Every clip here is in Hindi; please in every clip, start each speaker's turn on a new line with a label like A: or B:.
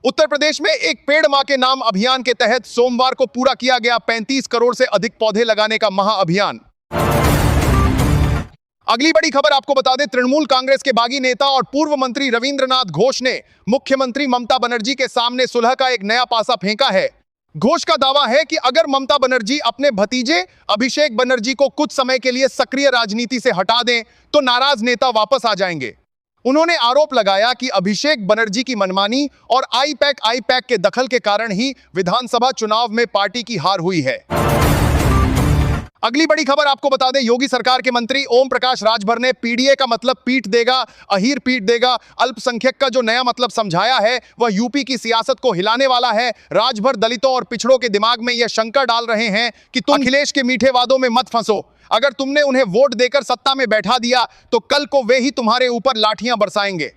A: उत्तर प्रदेश में एक पेड़ मां के नाम अभियान के तहत सोमवार को पूरा किया गया 35 करोड़ से अधिक पौधे लगाने का महाअभियान। अगली बड़ी खबर आपको बता दें, तृणमूल कांग्रेस के बागी नेता और पूर्व मंत्री रविंद्रनाथ घोष ने मुख्यमंत्री ममता बनर्जी के सामने सुलह का एक नया पासा फेंका है। घोष का दावा है कि अगर ममता बनर्जी अपने भतीजे अभिषेक बनर्जी को कुछ समय के लिए सक्रिय राजनीति से हटा दें तो नाराज नेता वापस आ जाएंगे। उन्होंने आरोप लगाया कि अभिषेक बनर्जी की मनमानी और आईपैक के दखल के कारण ही विधानसभा चुनाव में पार्टी की हार हुई है। अगली बड़ी खबर आपको बता दें, योगी सरकार के मंत्री ओम प्रकाश राजभर ने पीडीए का मतलब पीट देगा, अहीर पीट देगा, अल्पसंख्यक का जो नया मतलब समझाया है वह यूपी की सियासत को हिलाने वाला है। राजभर दलितों और पिछड़ों के दिमाग में यह शंका डाल रहे हैं कि तुम अखिलेश के मीठे वादों में मत फंसो। अगर तुमने उन्हें वोट देकर सत्ता में बैठा दिया तो कल को वे ही तुम्हारे ऊपर लाठियां बरसाएंगे।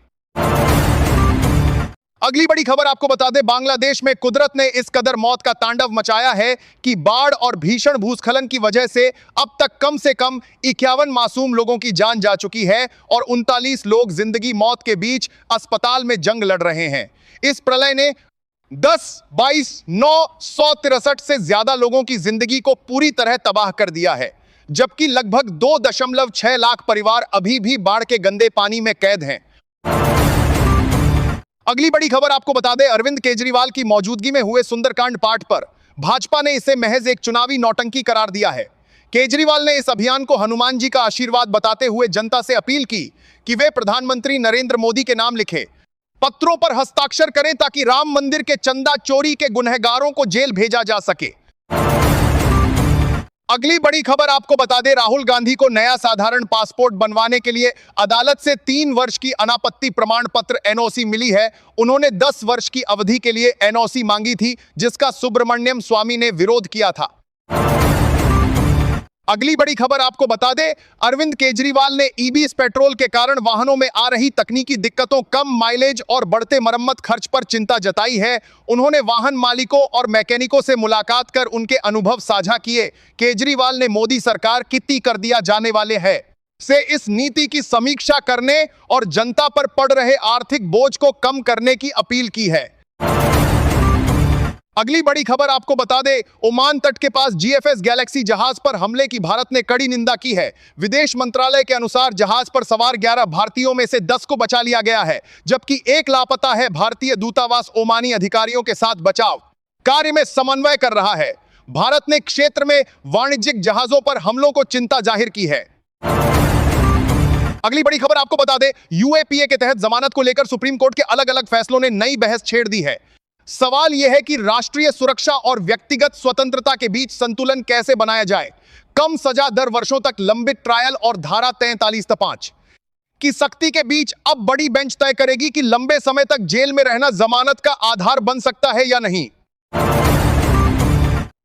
A: अगली बड़ी खबर आपको बता दें, बांग्लादेश में कुदरत ने इस कदर मौत का तांडव मचाया है कि बाढ़ और भीषण भूस्खलन की वजह से अब तक कम से कम 51 मासूम लोगों की जान जा चुकी है और 39 लोग जिंदगी मौत के बीच अस्पताल में जंग लड़ रहे हैं। इस प्रलय ने 10-22-963 से ज्यादा लोगों की जिंदगी को पूरी तरह तबाह कर दिया है, जबकि लगभग 2.6 लाख परिवार अभी भी बाढ़ के गंदे पानी में कैद हैं। अगली बड़ी खबर आपको बता दें, अरविंद केजरीवाल की मौजूदगी में हुए सुंदरकांड पाठ पर भाजपा ने इसे महज एक चुनावी नौटंकी करार दिया है। केजरीवाल ने इस अभियान को हनुमान जी का आशीर्वाद बताते हुए जनता से अपील की कि वे प्रधानमंत्री नरेंद्र मोदी के नाम लिखें, पत्रों पर हस्ताक्षर करें ताकि राम मंदिर के चंदा चोरी के गुनहगारों को जेल भेजा जा सके। अगली बड़ी खबर आपको बता दें, राहुल गांधी को नया साधारण पासपोर्ट बनवाने के लिए अदालत से 3 वर्ष की अनापत्ति प्रमाण पत्र एनओसी मिली है। उन्होंने 10 वर्ष की अवधि के लिए एनओसी मांगी थी, जिसका सुब्रमण्यम स्वामी ने विरोध किया था। अगली बड़ी खबर आपको बता दें, अरविंद केजरीवाल ने ईबीएस पेट्रोल के कारण वाहनों में आ रही तकनीकी दिक्कतों, कम माइलेज और बढ़ते मरम्मत खर्च पर चिंता जताई है। उन्होंने वाहन मालिकों और मैकेनिकों से मुलाकात कर उनके अनुभव साझा किए। केजरीवाल ने मोदी सरकार कितनी कर दिया जाने वाले है से इस नीति की समीक्षा करने और जनता पर पड़ रहे आर्थिक बोझ को कम करने की अपील की है। अगली बड़ी खबर आपको बता दें, ओमान तट के पास जीएफएस गैलेक्सी जहाज पर हमले की भारत ने कड़ी निंदा की है। विदेश मंत्रालय के अनुसार जहाज पर सवार 11 भारतीयों में से 10 को बचा लिया गया है, जबकि एक लापता है। भारतीय दूतावास ओमानी अधिकारियों के साथ बचाव कार्य में समन्वय कर रहा है। भारत ने क्षेत्र में वाणिज्यिक जहाजों पर हमलों को चिंता जाहिर की है। अगली बड़ी खबर आपको बता दें, यूएपीए के तहत जमानत को लेकर सुप्रीम कोर्ट के अलग अलग फैसलों ने नई बहस छेड़ दी है। सवाल यह है कि राष्ट्रीय सुरक्षा और व्यक्तिगत स्वतंत्रता के बीच संतुलन कैसे बनाया जाए। कम सजा दर, वर्षों तक लंबित ट्रायल और धारा 43(5) की सख्ती के बीच अब बड़ी बेंच तय करेगी कि लंबे समय तक जेल में रहना जमानत का आधार बन सकता है या नहीं।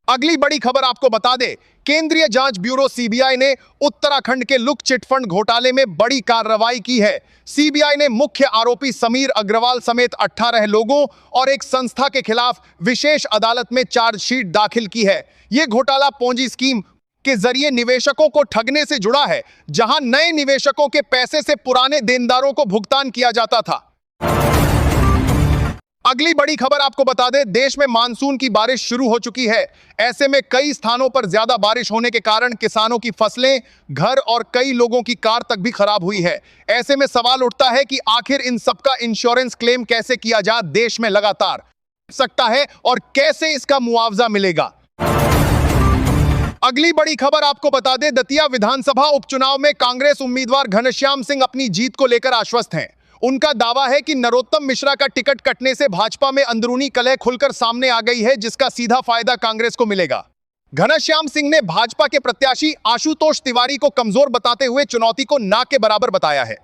A: अगली बड़ी खबर आपको बता दें, केंद्रीय जांच ब्यूरो सीबीआई ने उत्तराखंड के लुक चिटफंड घोटाले में बड़ी कार्रवाई की है। सीबीआई ने मुख्य आरोपी समीर अग्रवाल समेत 18 लोगों और एक संस्था के खिलाफ विशेष अदालत में चार्जशीट दाखिल की है। यह घोटाला पोंजी स्कीम के जरिए निवेशकों को ठगने से जुड़ा है, जहां नए निवेशकों के पैसे से पुराने देनदारों को भुगतान किया जाता था। अगली बड़ी खबर आपको बता दें, देश में मानसून की बारिश शुरू हो चुकी है। ऐसे में कई स्थानों पर ज्यादा बारिश होने के कारण किसानों की फसलें, घर और कई लोगों की कार तक भी खराब हुई है। ऐसे में सवाल उठता है कि आखिर इन सबका इंश्योरेंस क्लेम कैसे किया जा देश में लगातार सकता है और कैसे इसका मुआवजा मिलेगा। अगली बड़ी खबर आपको बता दें, दतिया विधानसभा उपचुनाव में कांग्रेस उम्मीदवार घनश्याम सिंह अपनी जीत को लेकर आश्वस्त हैं। उनका दावा है कि नरोत्तम मिश्रा का टिकट कटने से भाजपा में अंदरूनी कलह खुलकर सामने आ गई है, जिसका सीधा फायदा कांग्रेस को मिलेगा। घनश्याम सिंह ने भाजपा के प्रत्याशी आशुतोष तिवारी को कमजोर बताते हुए चुनौती को ना के बराबर बताया है।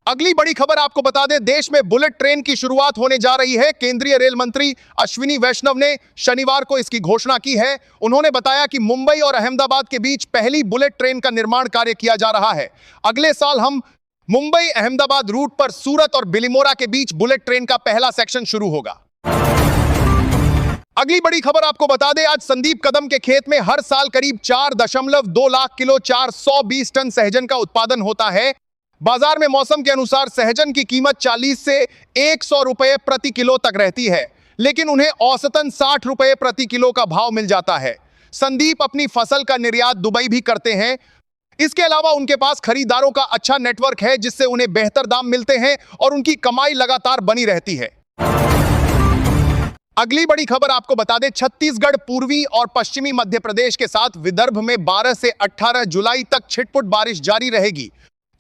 A: अगली बड़ी खबर आपको बता दें, देश में बुलेट ट्रेन की शुरुआत होने जा रही है। केंद्रीय रेल मंत्री अश्विनी वैष्णव ने शनिवार को इसकी घोषणा की है। उन्होंने बताया कि मुंबई और अहमदाबाद के बीच पहली बुलेट ट्रेन का निर्माण कार्य किया जा रहा है। अगले साल हम मुंबई अहमदाबाद रूट पर सूरत और बिलिमोरा के बीच बुलेट ट्रेन का पहला सेक्शन शुरू होगा। अगली बड़ी खबर आपको बता दें, आज संदीप कदम के खेत में हर साल करीब 4.2 लाख किलो 420 टन सहजन का उत्पादन होता है। बाजार में मौसम के अनुसार सहजन की कीमत 40 से 100 रुपए प्रति किलो तक रहती है, लेकिन उन्हें औसतन 60 रुपए प्रति किलो का भाव मिल जाता है। संदीप अपनी फसल का निर्यात दुबई भी करते हैं। इसके अलावा उनके पास खरीदारों का अच्छा नेटवर्क है, जिससे उन्हें बेहतर दाम मिलते हैं और उनकी कमाई लगातार बनी रहती है। अगली बड़ी खबर आपको बता दें, छत्तीसगढ़, पूर्वी और पश्चिमी मध्य प्रदेश के साथ विदर्भ में 12 से 18 जुलाई तक छिटपुट बारिश जारी रहेगी।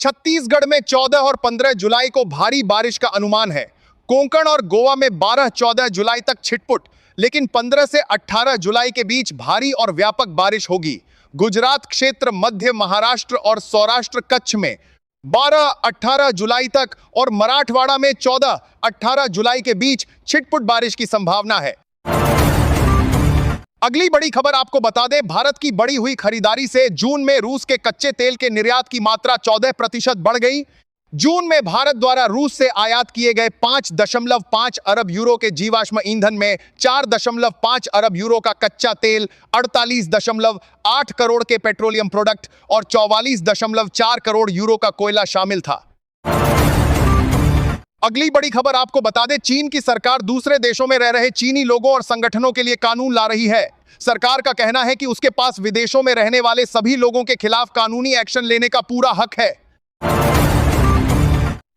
A: छत्तीसगढ़ में 14 और 15 जुलाई को भारी बारिश का अनुमान है। कोंकण और गोवा में 12-14 जुलाई तक छिटपुट, लेकिन 15 से 18 जुलाई के बीच भारी और व्यापक बारिश होगी। गुजरात क्षेत्र, मध्य महाराष्ट्र और सौराष्ट्र कच्छ में 12-18 जुलाई तक और मराठवाड़ा में 14-18 जुलाई के बीच छिटपुट बारिश की संभावना है। अगली बड़ी खबर आपको बता दें, भारत की बढ़ी हुई खरीदारी से जून में रूस के कच्चे तेल के निर्यात की मात्रा 14% बढ़ गई। जून में भारत द्वारा रूस से आयात किए गए 5.5 अरब यूरो के जीवाश्म ईंधन में 4.5 अरब यूरो का कच्चा तेल, 48.8 करोड़ के पेट्रोलियम प्रोडक्ट और 44.4 करोड़ यूरो का कोयला शामिल था। अगली बड़ी खबर आपको बता दें, चीन की सरकार दूसरे देशों में रह रहे चीनी लोगों और संगठनों के लिए कानून ला रही है। सरकार का कहना है कि उसके पास विदेशों में रहने वाले सभी लोगों के खिलाफ कानूनी एक्शन लेने का पूरा हक है।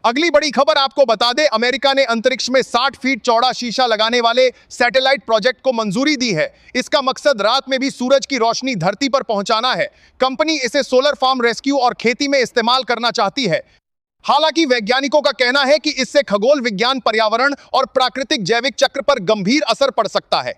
A: अगली बड़ी खबर आपको बता दें, अमेरिका ने अंतरिक्ष में 60 फीट चौड़ा शीशा लगाने वाले सैटेलाइट प्रोजेक्ट को मंजूरी दी है। इसका मकसद रात में भी सूरज की रोशनी धरती पर पहुंचाना है। कंपनी इसे सोलर फार्म रेस्क्यू और खेती में इस्तेमाल करना चाहती है। हालांकि वैज्ञानिकों का कहना है कि इससे खगोल विज्ञान, पर्यावरण और प्राकृतिक जैविक चक्र पर गंभीर असर पड़ सकता है।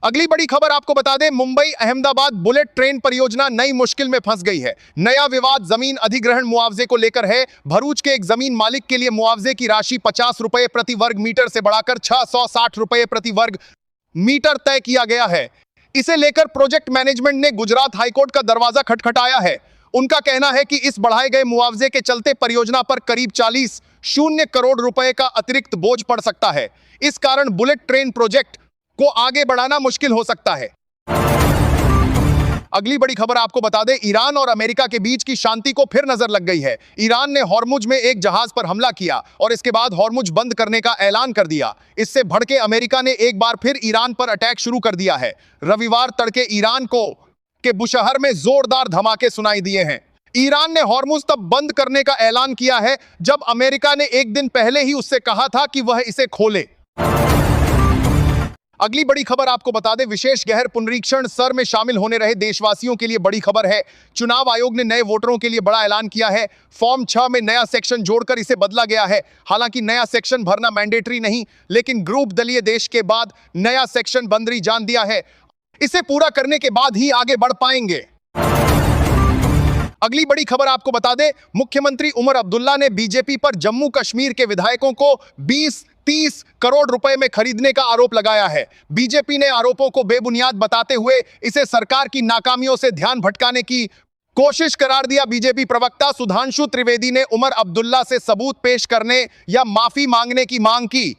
A: अगली बड़ी खबर आपको बता दें, मुंबई अहमदाबाद बुलेट ट्रेन परियोजना नई मुश्किल में फंस गई है। नया विवाद जमीन अधिग्रहण मुआवजे को लेकर है। भरूच के एक जमीन मालिक के लिए मुआवजे की राशि 50 रुपए प्रति वर्ग मीटर से बढ़ाकर 660 रुपए प्रति वर्ग मीटर तय किया गया है। इसे लेकर प्रोजेक्ट मैनेजमेंट ने गुजरात हाईकोर्ट का दरवाजा खटखटाया है। उनका कहना है कि इस बढ़ाए गए मुआवजे के चलते परियोजना पर करीब 40 करोड़ रुपए का अतिरिक्त बोझ पड़ सकता है। इस कारण बुलेट ट्रेन प्रोजेक्ट को आगे बढ़ाना मुश्किल हो सकता है। अगली बड़ी खबर आपको बता दें, ईरान और अमेरिका के बीच की शांति को फिर नजर लग गई है। ईरान ने हॉर्मुज में एक जहाज पर हमला किया और इसके बाद हॉर्मुज बंद करने का ऐलान कर दिया। इससे भड़के अमेरिका ने एक बार फिर ईरान पर अटैक शुरू कर दिया है। रविवार तड़के ईरान के बुशहर में जोरदार धमाके सुनाई दिए हैं। ईरान ने हॉर्मुज तब बंद करने का ऐलान किया है जब अमेरिका ने एक दिन पहले ही उससे कहा था कि वह इसे खोले। अगली बड़ी खबर आपको बता दें, विशेष गहर पुनरीक्षण सत्र में शामिल होने रहे देशवासियों के लिए बड़ी खबर है। चुनाव आयोग ने नए वोटरों के लिए बड़ा ऐलान किया है। फॉर्म 6 में नया सेक्शन जोड़कर इसे बदला गया है। हालांकि नया सेक्शन भरना मैंडेटरी नहीं, लेकिन ग्रुप दलीय देश के बाद नया सेक्शन बंदरी जान दिया है। इसे पूरा करने के बाद ही आगे बढ़ पाएंगे। अगली बड़ी खबर आपको बता दें, मुख्यमंत्री उमर अब्दुल्ला ने बीजेपी पर जम्मू कश्मीर के विधायकों को 20-30 करोड़ रुपए में खरीदने का आरोप लगाया है। बीजेपी ने आरोपों को बेबुनियाद बताते हुए इसे सरकार की नाकामियों से ध्यान भटकाने की कोशिश करार दिया। बीजेपी प्रवक्ता सुधांशु त्रिवेदी ने उमर अब्दुल्ला से सबूत पेश करने या माफी मांगने की मांग की।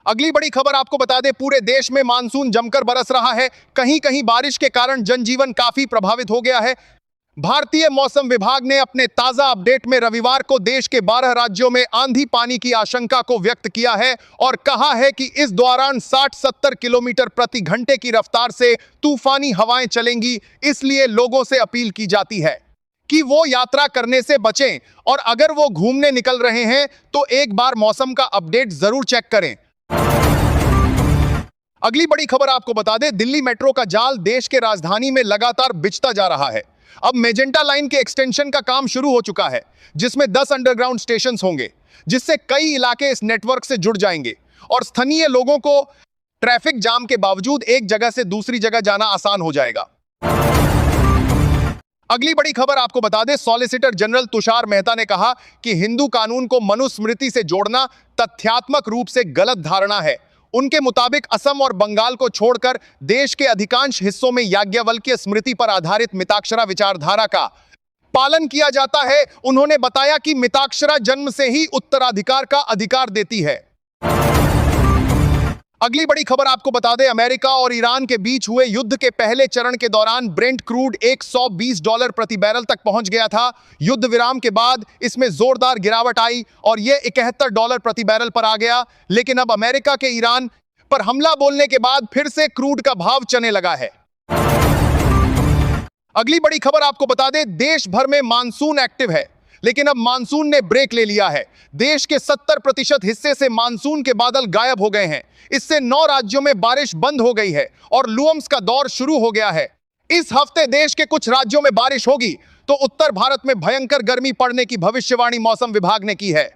A: अगली बड़ी खबर आपको बता दें, पूरे देश में मानसून जमकर बरस रहा है। कहीं कहीं बारिश के कारण जनजीवन काफी प्रभावित हो गया है। भारतीय मौसम विभाग ने अपने ताजा अपडेट में रविवार को देश के 12 राज्यों में आंधी पानी की आशंका को व्यक्त किया है और कहा है कि इस दौरान 60-70 किलोमीटर प्रति घंटे की रफ्तार से तूफानी हवाएं चलेंगी। इसलिए लोगों से अपील की जाती है कि वो यात्रा करने से बचें और अगर वो घूमने निकल रहे हैं तो एक बार मौसम का अपडेट जरूर चेक करें। अगली बड़ी खबर आपको बता दें, दिल्ली मेट्रो का जाल देश के राजधानी में लगातार बिछता जा रहा है। अब मेजेंटा लाइन के एक्सटेंशन का काम शुरू हो चुका है, जिसमें 10 अंडरग्राउंड स्टेशंस होंगे, जिससे कई इलाके इस नेटवर्क से जुड़ जाएंगे और स्थानीय लोगों को ट्रैफिक जाम के बावजूद एक जगह से दूसरी जगह जाना आसान हो जाएगा। अगली बड़ी खबर आपको बता दें, सॉलिसिटर जनरल तुषार मेहता ने कहा कि हिंदू कानून को मनुस्मृति से जोड़ना तथ्यात्मक रूप से गलत धारणा है। उनके मुताबिक असम और बंगाल को छोड़कर देश के अधिकांश हिस्सों में याज्ञवल्क्य स्मृति पर आधारित मिताक्षरा विचारधारा का पालन किया जाता है। उन्होंने बताया कि मिताक्षरा जन्म से ही उत्तराधिकार का अधिकार देती है। अगली बड़ी खबर आपको बता दें, अमेरिका और ईरान के बीच हुए युद्ध के पहले चरण के दौरान ब्रेंट क्रूड $120 प्रति बैरल तक पहुंच गया था। युद्ध विराम के बाद इसमें जोरदार गिरावट आई और यह $71 प्रति बैरल पर आ गया। लेकिन अब अमेरिका के ईरान पर हमला बोलने के बाद फिर से क्रूड का भाव चढ़ने लगा है। अगली बड़ी खबर आपको बता दें, देश भर में मानसून एक्टिव है, लेकिन अब मानसून ने ब्रेक ले लिया है। देश के 70% हिस्से से मानसून के बादल गायब हो गए हैं। इससे 9 राज्यों में बारिश बंद हो गई है और लूम्स का दौर शुरू हो गया है। इस हफ्ते देश के कुछ राज्यों में बारिश होगी तो उत्तर भारत में भयंकर गर्मी पड़ने की भविष्यवाणी मौसम विभाग ने की है।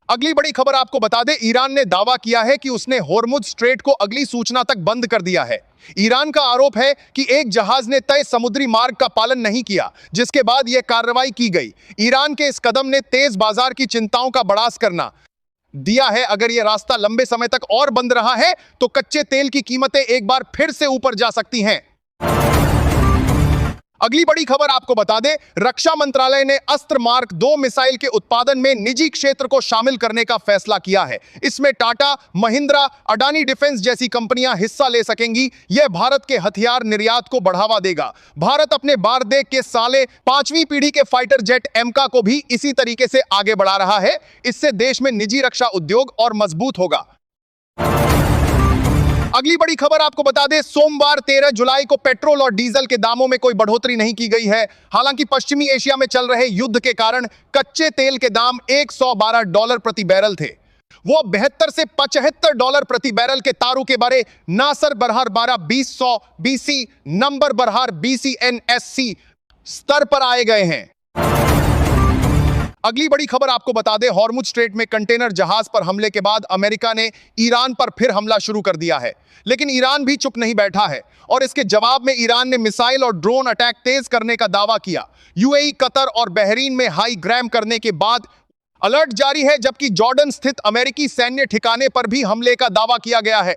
A: अगली बड़ी खबर आपको बता दें, ईरान ने दावा किया है कि उसने होर्मुज स्ट्रेट को अगली सूचना तक बंद कर दिया है। ईरान का आरोप है कि एक जहाज ने तय समुद्री मार्ग का पालन नहीं किया, जिसके बाद यह कार्रवाई की गई। ईरान के इस कदम ने तेज बाजार की चिंताओं का बढ़ास करना दिया है। अगर यह रास्ता लंबे समय तक और बंद रहा है तो कच्चे तेल की कीमतें एक बार फिर से ऊपर जा सकती हैं। अगली बड़ी खबर आपको बता दें, रक्षा मंत्रालय ने अस्त्र मार्क 2 मिसाइल के उत्पादन में निजी क्षेत्र को शामिल करने का फैसला किया है। इसमें टाटा, महिंद्रा, अडानी डिफेंस जैसी कंपनियां हिस्सा ले सकेंगी। यह भारत के हथियार निर्यात को बढ़ावा देगा। भारत अपने बारदेग के साले 5वीं पीढ़ी के फाइटर जेट एमका को भी इसी तरीके से आगे बढ़ा रहा है। इससे देश में निजी रक्षा उद्योग और मजबूत होगा। अगली बड़ी खबर आपको बता दें, सोमवार 13 जुलाई को पेट्रोल और डीजल के दामों में कोई बढ़ोतरी नहीं की गई है। हालांकि पश्चिमी एशिया में चल रहे युद्ध के कारण कच्चे तेल के दाम $112 प्रति बैरल थे। वो 72 से $75 प्रति बैरल के तारू के बारे नासर बरहार 12-20 BC नंबर बरहार BCNSC स्तर पर आए गए हैं। अगली बड़ी खबर आपको बता दें, हॉर्मुज स्ट्रेट में कंटेनर जहाज पर हमले के बाद अमेरिका ने ईरान पर फिर हमला शुरू कर दिया है। लेकिन ईरान भी चुप नहीं बैठा है और इसके जवाब में ईरान ने मिसाइल और ड्रोन अटैक तेज करने का दावा किया। यूएई, कतर और बहरीन में हाई ग्राम करने के बाद अलर्ट जारी है, जबकि जॉर्डन स्थित अमेरिकी सैन्य ठिकाने पर भी हमले का दावा किया गया है।